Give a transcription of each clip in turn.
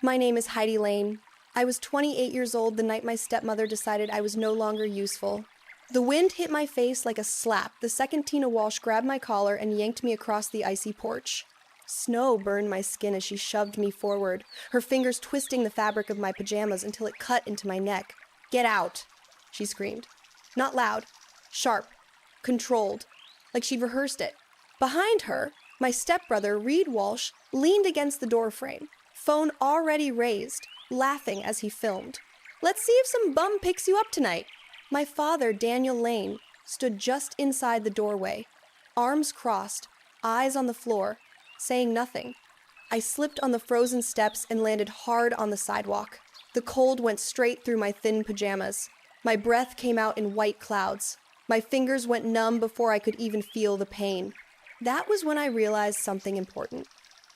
My name is Heidi Lane. I was 28 years old the night my stepmother decided I was no longer useful. The wind hit my face like a slap the second Tina Walsh grabbed my collar and yanked me across the icy porch. Snow burned my skin as she shoved me forward, her fingers twisting the fabric of my pajamas until it cut into my neck. "Get out," she screamed. Not loud, sharp, controlled, like she'd rehearsed it. Behind her, my stepbrother, Reed Walsh, leaned against the doorframe, phone already raised, laughing as he filmed. "Let's see if some bum picks you up tonight." My father, Daniel Lane, stood just inside the doorway, arms crossed, eyes on the floor, saying nothing. I slipped on the frozen steps and landed hard on the sidewalk. The cold went straight through my thin pajamas. My breath came out in white clouds. My fingers went numb before I could even feel the pain. That was when I realized something important.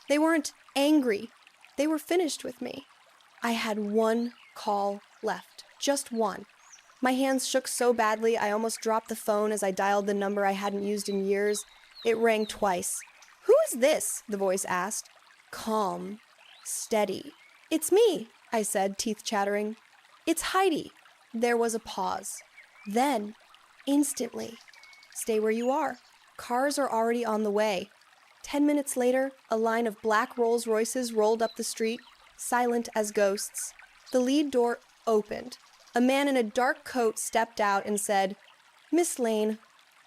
They weren't angry. They were finished with me. I had one call left, just one. My hands shook so badly I almost dropped the phone as I dialed the number I hadn't used in years. It rang twice. "Who is this?" the voice asked. Calm, steady. "It's me," I said, teeth chattering. "It's Heidi." There was a pause. Then, instantly, "Stay where you are. Cars are already on the way." 10 minutes later, a line of black Rolls Royces rolled up the street, silent as ghosts. The lead door opened. A man in a dark coat stepped out and said, "Miss Lane,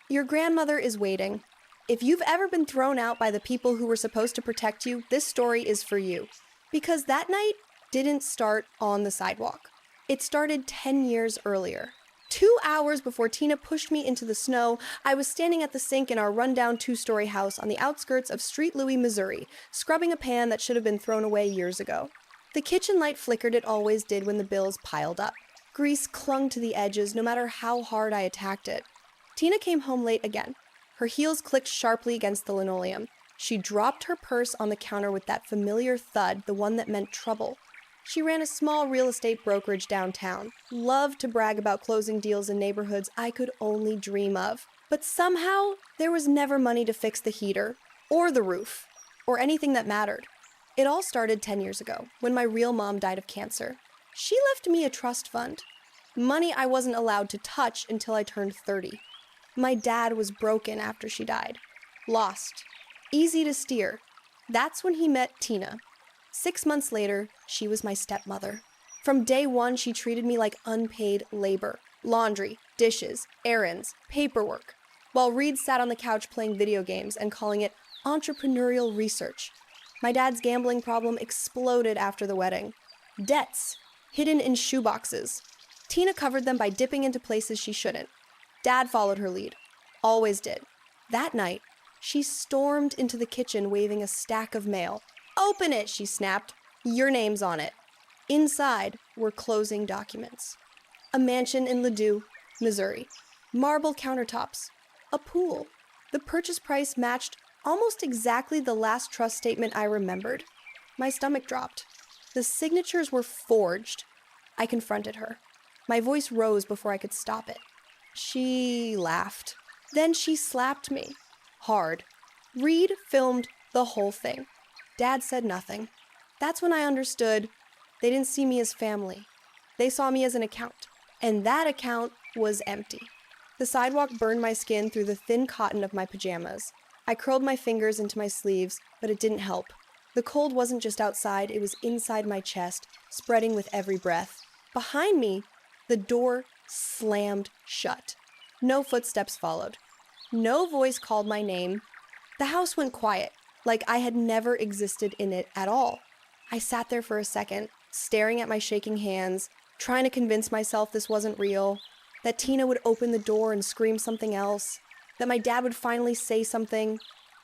your grandmother is waiting. If you've ever been thrown out by the people who were supposed to protect you, this story is for you." Because that night didn't start on the sidewalk. It started 10 years earlier. 2 hours before Tina pushed me into the snow, I was standing at the sink in our rundown 2-story house on the outskirts of Street Louis, Missouri, scrubbing a pan that should have been thrown away years ago. The kitchen light flickered it always did when the bills piled up. Grease clung to the edges no matter how hard I attacked it. Tina came home late again. Her heels clicked sharply against the linoleum. She dropped her purse on the counter with that familiar thud, the one that meant trouble. She ran a small real estate brokerage downtown, loved to brag about closing deals in neighborhoods I could only dream of. But somehow, there was never money to fix the heater, or the roof, or anything that mattered. It all started 10 years ago, when my real mom died of cancer. She left me a trust fund, money I wasn't allowed to touch until I turned 30. My dad was broken after she died, lost, easy to steer. That's when he met Tina. 6 months later, she was my stepmother. From day one, she treated me like unpaid labor. Laundry, dishes, errands, paperwork. While Reed sat on the couch playing video games and calling it entrepreneurial research. My dad's gambling problem exploded after the wedding. Debts, hidden in shoeboxes. Tina covered them by dipping into places she shouldn't. Dad followed her lead. Always did. That night, she stormed into the kitchen waving a stack of mail. "Open it," she snapped. "Your name's on it." Inside were closing documents. A mansion in Ladue, Missouri. Marble countertops. A pool. The purchase price matched almost exactly the last trust statement I remembered. My stomach dropped. The signatures were forged. I confronted her. My voice rose before I could stop it. She laughed. Then she slapped me. Hard. Reed filmed the whole thing. Dad said nothing. That's when I understood they didn't see me as family. They saw me as an account. And that account was empty. The sidewalk burned my skin through the thin cotton of my pajamas. I curled my fingers into my sleeves, but it didn't help. The cold wasn't just outside, it was inside my chest, spreading with every breath. Behind me, the door slammed shut. No footsteps followed. No voice called my name. The house went quiet, like I had never existed in it at all. I sat there for a second, staring at my shaking hands, trying to convince myself this wasn't real, that Tina would open the door and scream something else, that my dad would finally say something.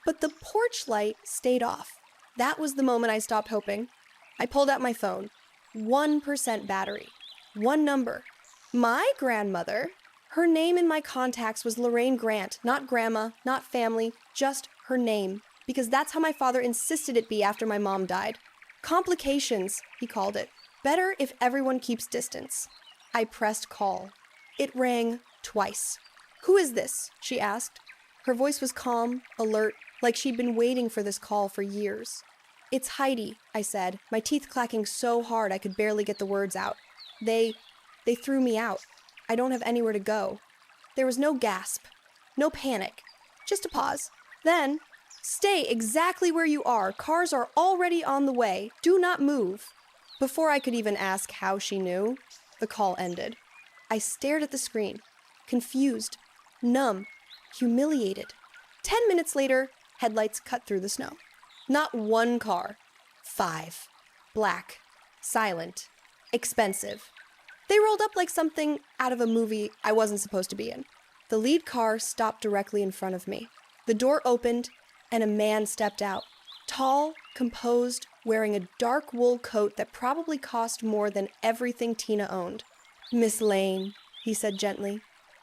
But the porch light stayed off. That was the moment I stopped hoping. I pulled out my phone. 1% battery. One number. My grandmother. Her name in my contacts was Lorraine Grant, not grandma, not family, just her name. Because that's how my father insisted it be after my mom died. Complications, he called it. Better if everyone keeps distance. I pressed call. It rang twice. "Who is this?" she asked. Her voice was calm, alert, like she'd been waiting for this call for years. It's Heidi, I said, my teeth clacking so hard I could barely get the words out. They threw me out. I don't have anywhere to go. There was no gasp, no panic, just a pause. Then, stay exactly where you are. Cars are already on the way. Do not move. Before I could even ask how she knew, the call ended. I stared at the screen, confused, numb, humiliated. 10 minutes later, headlights cut through the snow. Not one car. 5. Black. Silent. Expensive. They rolled up like something out of a movie I wasn't supposed to be in. The lead car stopped directly in front of me. The door opened, and a man stepped out. Tall, composed, wearing a dark wool coat that probably cost more than everything Tina owned. "Miss Lane," he said gently.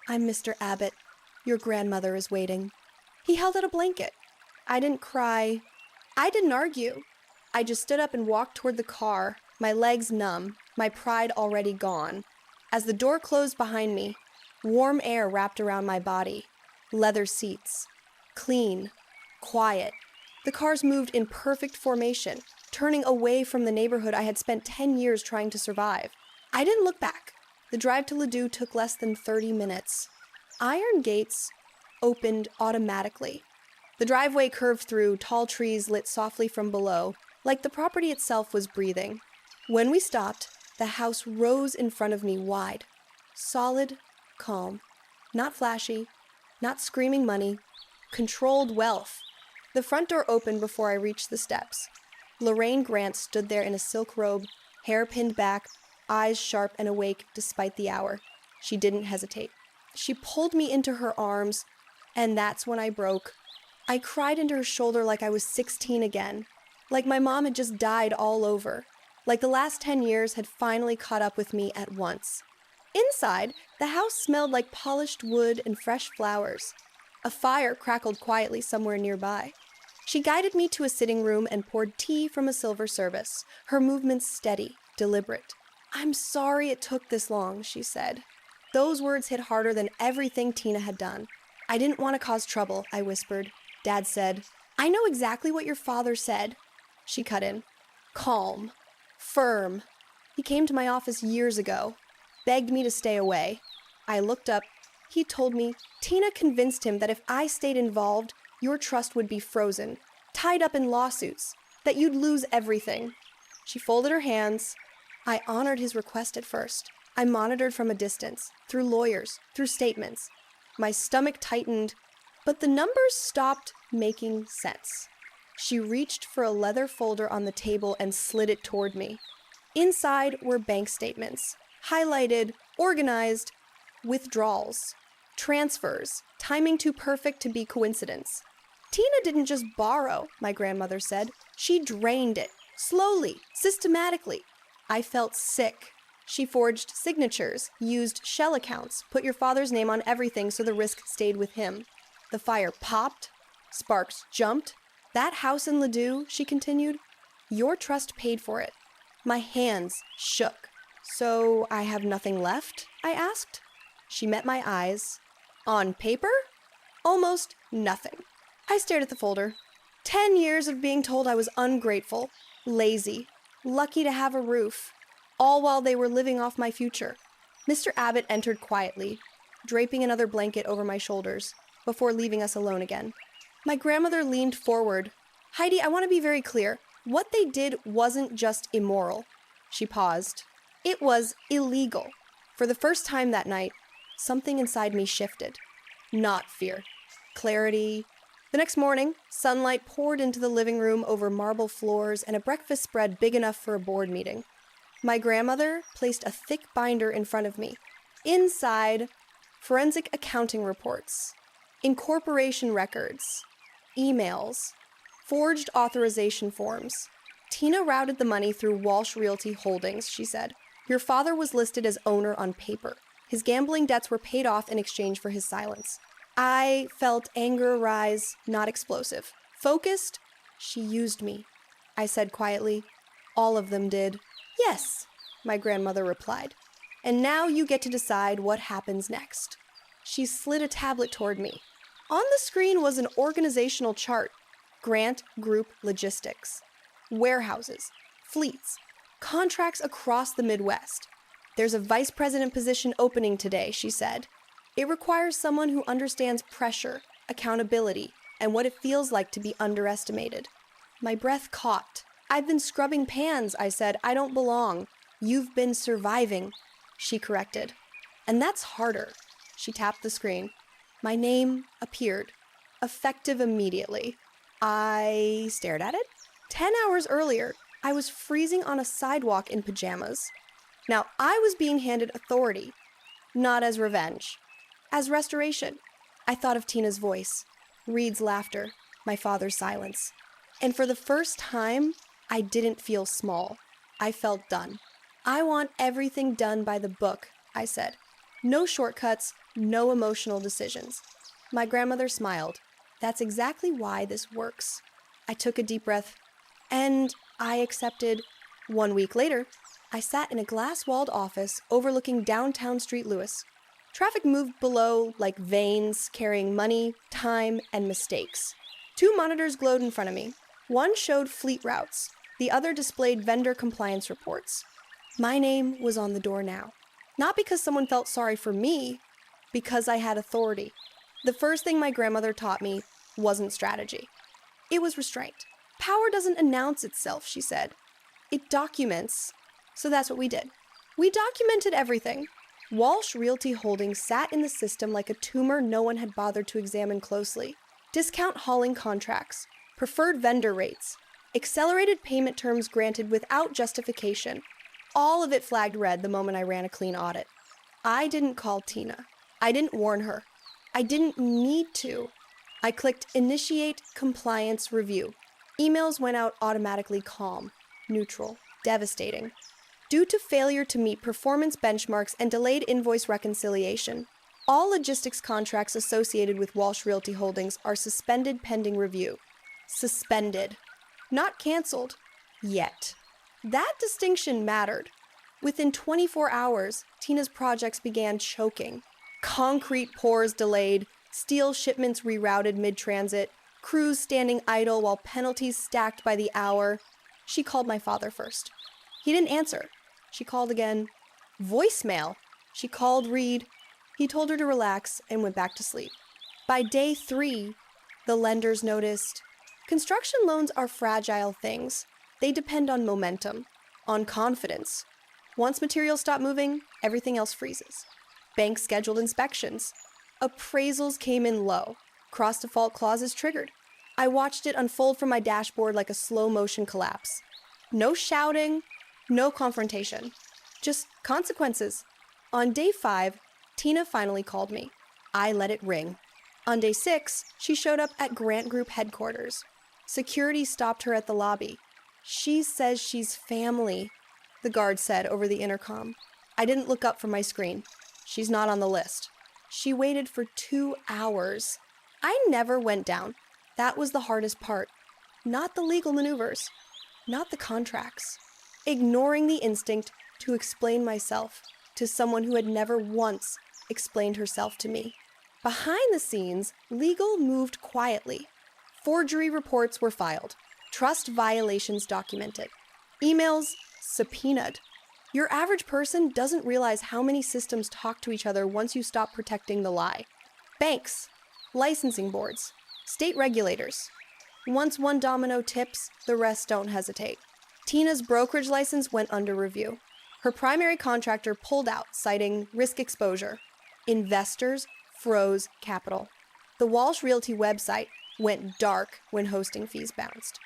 "I'm Mr. Abbott. Your grandmother is waiting." He held out a blanket. I didn't cry. I didn't argue. I just stood up and walked toward the car, my legs numb, my pride already gone. As the door closed behind me, warm air wrapped around my body. Leather seats. Clean. Quiet. The cars moved in perfect formation, turning away from the neighborhood I had spent 10 years trying to survive. I didn't look back. The drive to Ladue took less than 30 minutes. Iron gates opened automatically. The driveway curved through, tall trees lit softly from below, like the property itself was breathing. When we stopped, the house rose in front of me wide. Solid, calm. Not flashy, not screaming money. Controlled wealth. The front door opened before I reached the steps. Lorraine Grant stood there in a silk robe, hair pinned back, eyes sharp and awake despite the hour. She didn't hesitate. She pulled me into her arms, and that's when I broke. I cried into her shoulder like I was 16 again, like my mom had just died all over, like the last 10 years had finally caught up with me at once. Inside, the house smelled like polished wood and fresh flowers. A fire crackled quietly somewhere nearby. She guided me to a sitting room and poured tea from a silver service, her movements steady, deliberate. "I'm sorry it took this long," she said. Those words hit harder than everything Tina had done. "I didn't want to cause trouble," I whispered. Dad said, "I know exactly what your father said." She cut in. "Calm. Firm. He came to my office years ago. Begged me to stay away." I looked up. He told me Tina convinced him that if I stayed involved, your trust would be frozen, tied up in lawsuits, that you'd lose everything. She folded her hands. I honored his request at first. I monitored from a distance, through lawyers, through statements. My stomach tightened, but the numbers stopped making sense. She reached for a leather folder on the table and slid it toward me. Inside were bank statements, highlighted, organized, withdrawals, transfers, timing too perfect to be coincidence. Tina didn't just borrow, my grandmother said. She drained it, slowly, systematically. I felt sick. She forged signatures, used shell accounts, put your father's name on everything so the risk stayed with him. The fire popped. Sparks jumped. "That house in Ladue," she continued, "your trust paid for it." My hands shook. "So I have nothing left?" I asked. She met my eyes. "On paper? Almost nothing." I stared at the folder. 10 years of being told I was ungrateful, lazy, lucky to have a roof, all while they were living off my future. Mr. Abbott entered quietly, draping another blanket over my shoulders, before leaving us alone again. My grandmother leaned forward. "Heidi, I want to be very clear. What they did wasn't just immoral." She paused. "It was illegal." For the first time that night, something inside me shifted. Not fear. Clarity. The next morning, sunlight poured into the living room over marble floors and a breakfast spread big enough for a board meeting. My grandmother placed a thick binder in front of me. Inside, forensic accounting reports, incorporation records, emails, forged authorization forms. "Tina routed the money through Walsh Realty Holdings," she said. "Your father was listed as owner on paper. His gambling debts were paid off in exchange for his silence." I felt anger rise, not explosive. Focused, "She used me," I said quietly. "All of them did." "Yes," my grandmother replied. "And now you get to decide what happens next." She slid a tablet toward me. On the screen was an organizational chart. Grant Group Logistics. warehouses, fleets, contracts across the Midwest. There's a vice president position opening today, she said. It requires someone who understands pressure, accountability, and what it feels like to be underestimated. My breath caught. I've been scrubbing pans, I said. I don't belong. You've been surviving, she corrected. And that's harder. She tapped the screen. My name appeared, effective immediately. I stared at it. 10 hours earlier, I was freezing on a sidewalk in pajamas. Now, I was being handed authority, not as revenge, as restoration. I thought of Tina's voice, Reed's laughter, my father's silence. And for the first time, I didn't feel small. I felt done. I want everything done by the book, I said. No shortcuts, no emotional decisions. My grandmother smiled. That's exactly why this works. I took a deep breath, and I accepted. 1 week later, I sat in a glass-walled office overlooking downtown St. Louis. Traffic moved below like veins, carrying money, time, and mistakes. 2 monitors glowed in front of me. One showed fleet routes. The other displayed vendor compliance reports. My name was on the door now. Not because someone felt sorry for me, because I had authority. The first thing my grandmother taught me wasn't strategy. It was restraint. Power doesn't announce itself, she said. It documents. So that's what we did. We documented everything. Walsh Realty Holdings sat in the system like a tumor no one had bothered to examine closely. Discount hauling contracts, preferred vendor rates, accelerated payment terms granted without justification. All of it flagged red the moment I ran a clean audit. I didn't call Tina. I didn't warn her. I didn't need to. I clicked Initiate Compliance Review. Emails went out automatically calm, neutral, devastating. Due to failure to meet performance benchmarks and delayed invoice reconciliation, all logistics contracts associated with Walsh Realty Holdings are suspended pending review. Suspended. Not canceled. Yet. That distinction mattered. Within 24 hours, Tina's projects began choking. Concrete pours delayed, steel shipments rerouted mid-transit, crews standing idle while penalties stacked by the hour. She called my father first. He didn't answer. She called again. Voicemail. She called Reed. He told her to relax and went back to sleep. By day 3, the lenders noticed. Construction loans are fragile things. They depend on momentum, on confidence. Once materials stop moving, everything else freezes. Banks scheduled inspections. Appraisals came in low. Cross-default clauses triggered. I watched it unfold from my dashboard like a slow-motion collapse. No shouting, no confrontation. Just consequences. On day 5, Tina finally called me. I let it ring. On day 6, she showed up at Grant Group headquarters. Security stopped her at the lobby. She says she's family, the guard said over the intercom. I didn't look up from my screen. She's not on the list. She waited for 2 hours. I never went down. That was the hardest part. Not the legal maneuvers. Not the contracts. Ignoring the instinct to explain myself to someone who had never once explained herself to me. Behind the scenes, legal moved quietly. Forgery reports were filed. Trust violations documented. Emails subpoenaed. Your average person doesn't realize how many systems talk to each other once you stop protecting the lie. Banks, licensing boards, state regulators. Once one domino tips, the rest don't hesitate. Tina's brokerage license went under review. Her primary contractor pulled out, citing risk exposure. Investors froze capital. The Walsh Realty website went dark when hosting fees bounced.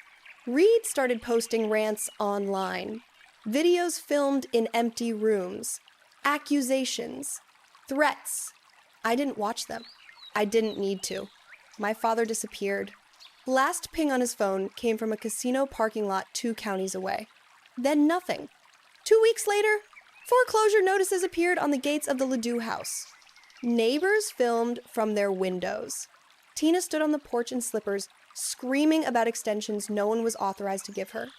Reed started posting rants online. Videos filmed in empty rooms. Accusations. Threats. I didn't watch them. I didn't need to. My father disappeared. Last ping on his phone came from a casino parking lot 2 counties away. Then nothing. 2 weeks later, foreclosure notices appeared on the gates of the Ledoux house. Neighbors filmed from their windows. Tina stood on the porch in slippers, screaming about extensions no one was authorized to give her.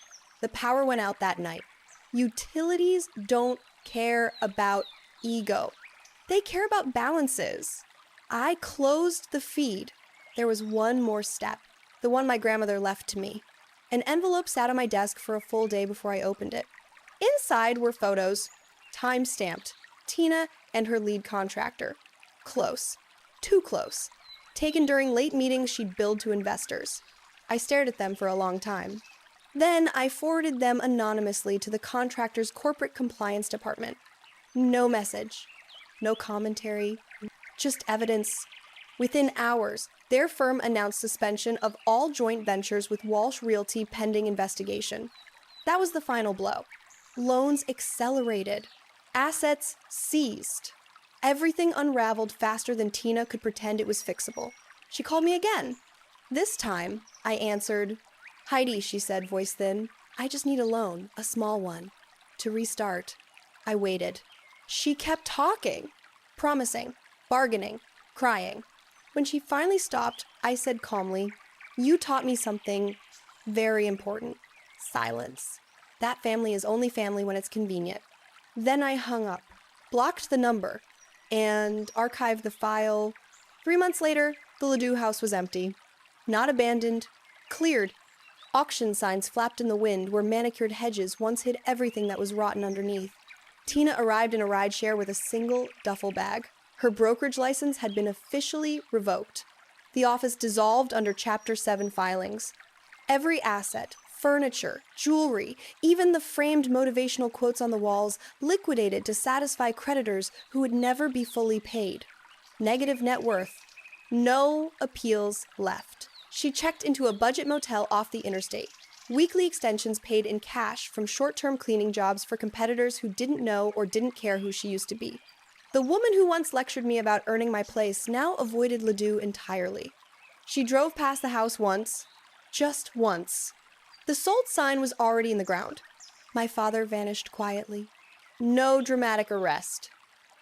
The power went out that night. Utilities don't care about ego. They care about balances. I closed the feed. There was one more step, the one my grandmother left to me. An envelope sat on my desk for a full day before I opened it. Inside were photos, time-stamped, Tina and her lead contractor. Close. Too close. Taken during late meetings she'd billed to investors. I stared at them for a long time. Then I forwarded them anonymously to the contractor's corporate compliance department. No message. No commentary. Just evidence. Within hours, their firm announced suspension of all joint ventures with Walsh Realty pending investigation. That was the final blow. Loans accelerated. Assets seized. Everything unraveled faster than Tina could pretend it was fixable. She called me again. This time, I answered. "Heidi," she said, voice thin. "I just need a loan, a small one, to restart." I waited. She kept talking, promising, bargaining, crying. When she finally stopped, I said calmly, "You taught me something very important. Silence. That family is only family when it's convenient." Then I hung up, blocked the number, and archived the file. 3 months later, the Ledoux house was empty. Not abandoned, cleared. Auction signs flapped in the wind where manicured hedges once hid everything that was rotten underneath. Tina arrived in a rideshare with a single duffel bag. Her brokerage license had been officially revoked. The office dissolved under Chapter 7 filings. Every asset, furniture, jewelry, even the framed motivational quotes on the walls, liquidated to satisfy creditors who would never be fully paid. Negative net worth. No appeals left. She checked into a budget motel off the interstate. Weekly extensions paid in cash from short-term cleaning jobs for competitors who didn't know or didn't care who she used to be. The woman who once lectured me about earning my place now avoided Ledoux entirely. She drove past the house once. Just once. The sold sign was already in the ground. My father vanished quietly. No dramatic arrest.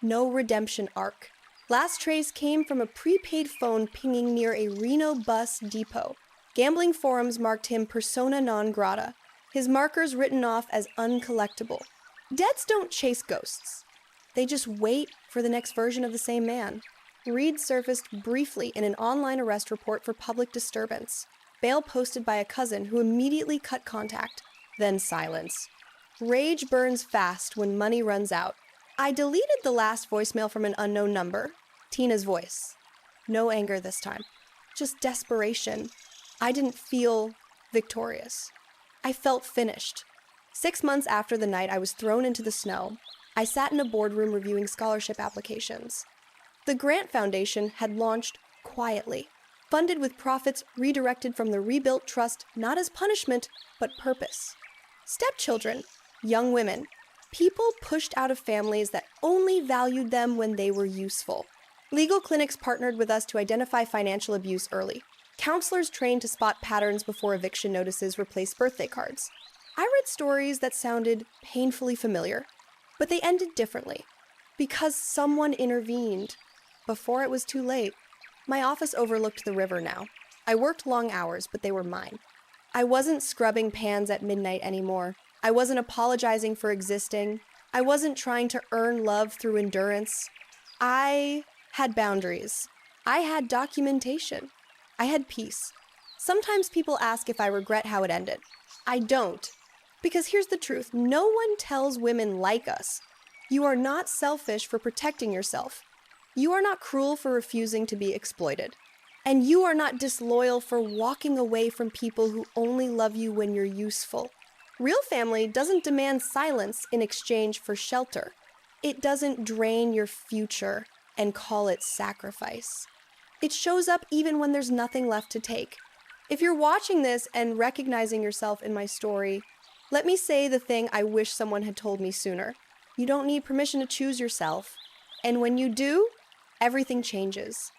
No redemption arc. Last trace came from a prepaid phone pinging near a Reno bus depot. Gambling forums marked him persona non grata, his markers written off as uncollectible. Debts don't chase ghosts. They just wait for the next version of the same man. Reed surfaced briefly in an online arrest report for public disturbance. Bail posted by a cousin who immediately cut contact. Then silence. Rage burns fast when money runs out. I deleted the last voicemail from an unknown number. Tina's voice. No anger this time. Just desperation. I didn't feel victorious. I felt finished. 6 months after the night I was thrown into the snow, I sat in a boardroom reviewing scholarship applications. The Grant Foundation had launched quietly, funded with profits redirected from the rebuilt trust not as punishment, but purpose. Stepchildren, young women, people pushed out of families that only valued them when they were useful. Legal clinics partnered with us to identify financial abuse early. Counselors trained to spot patterns before eviction notices replaced birthday cards. I read stories that sounded painfully familiar, but they ended differently. Because someone intervened. Before it was too late. My office overlooked the river now. I worked long hours, but they were mine. I wasn't scrubbing pans at midnight anymore. I wasn't apologizing for existing. I wasn't trying to earn love through endurance. I had boundaries. I had documentation. I had peace. Sometimes people ask if I regret how it ended. I don't. Because here's the truth. No one tells women like us. You are not selfish for protecting yourself. You are not cruel for refusing to be exploited. And you are not disloyal for walking away from people who only love you when you're useful. Real family doesn't demand silence in exchange for shelter. It doesn't drain your future and call it sacrifice. It shows up even when there's nothing left to take. If you're watching this and recognizing yourself in my story, let me say the thing I wish someone had told me sooner. You don't need permission to choose yourself. And when you do, everything changes.